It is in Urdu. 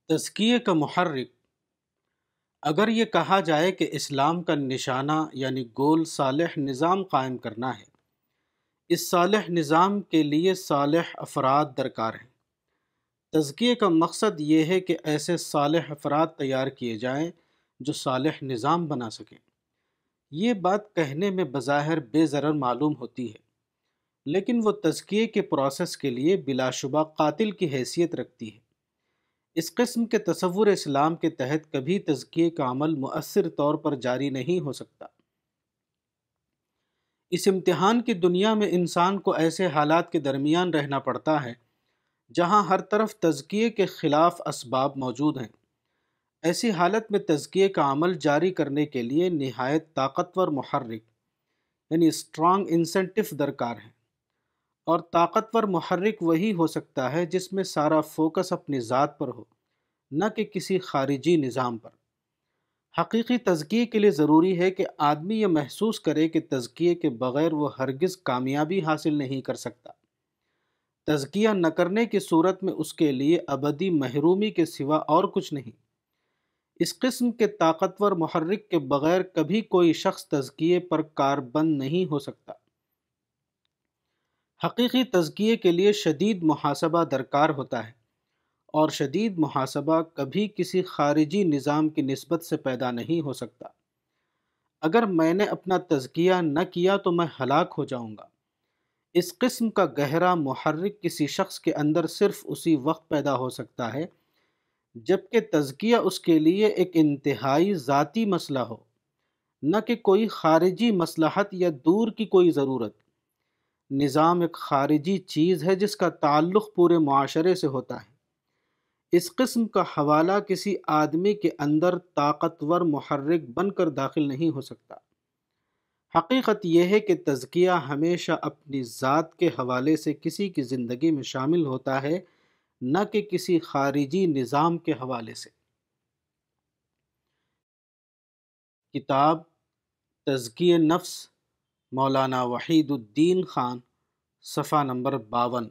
تزکیے کا محرک۔ اگر یہ کہا جائے کہ اسلام کا نشانہ یعنی گول صالح نظام قائم کرنا ہے، اس صالح نظام کے لیے صالح افراد درکار ہیں۔ تزکیے کا مقصد یہ ہے کہ ایسے صالح افراد تیار کیے جائیں جو صالح نظام بنا سکیں۔ یہ بات کہنے میں بظاہر بے ضرر معلوم ہوتی ہے، لیکن وہ تزکیے کے پروسیس کے لیے بلا شبہ قاتل کی حیثیت رکھتی ہے۔ اس قسم کے تصور اسلام کے تحت کبھی تزکیے کا عمل مؤثر طور پر جاری نہیں ہو سکتا۔ اس امتحان کی دنیا میں انسان کو ایسے حالات کے درمیان رہنا پڑتا ہے جہاں ہر طرف تزکیے کے خلاف اسباب موجود ہیں۔ ایسی حالت میں تزکیے کا عمل جاری کرنے کے لیے نہایت طاقتور محرک یعنی اسٹرانگ انسینٹیو درکار ہے، اور طاقتور محرک وہی ہو سکتا ہے جس میں سارا فوکس اپنی ذات پر ہو، نہ کہ کسی خارجی نظام پر۔ حقیقی تزکیے کے لیے ضروری ہے کہ آدمی یہ محسوس کرے کہ تزکیے کے بغیر وہ ہرگز کامیابی حاصل نہیں کر سکتا۔ تزکیہ نہ کرنے کی صورت میں اس کے لیے ابدی محرومی کے سوا اور کچھ نہیں۔ اس قسم کے طاقتور محرک کے بغیر کبھی کوئی شخص تزکیے پر کاربند نہیں ہو سکتا۔ حقیقی تزکیے کے لیے شدید محاسبہ درکار ہوتا ہے، اور شدید محاسبہ کبھی کسی خارجی نظام کی نسبت سے پیدا نہیں ہو سکتا۔ اگر میں نے اپنا تزکیہ نہ کیا تو میں ہلاک ہو جاؤں گا۔ اس قسم کا گہرا محرک کسی شخص کے اندر صرف اسی وقت پیدا ہو سکتا ہے جبکہ تزکیہ اس کے لیے ایک انتہائی ذاتی مسئلہ ہو، نہ کہ کوئی خارجی مصلحت یا دور کی کوئی ضرورت۔ نظام ایک خارجی چیز ہے جس کا تعلق پورے معاشرے سے ہوتا ہے۔ اس قسم کا حوالہ کسی آدمی کے اندر طاقتور محرک بن کر داخل نہیں ہو سکتا۔ حقیقت یہ ہے کہ تزکیہ ہمیشہ اپنی ذات کے حوالے سے کسی کی زندگی میں شامل ہوتا ہے، نہ کہ کسی خارجی نظام کے حوالے سے۔ کتاب تزکیہ نفس، مولانا وحید الدین خان، صفحہ نمبر 52۔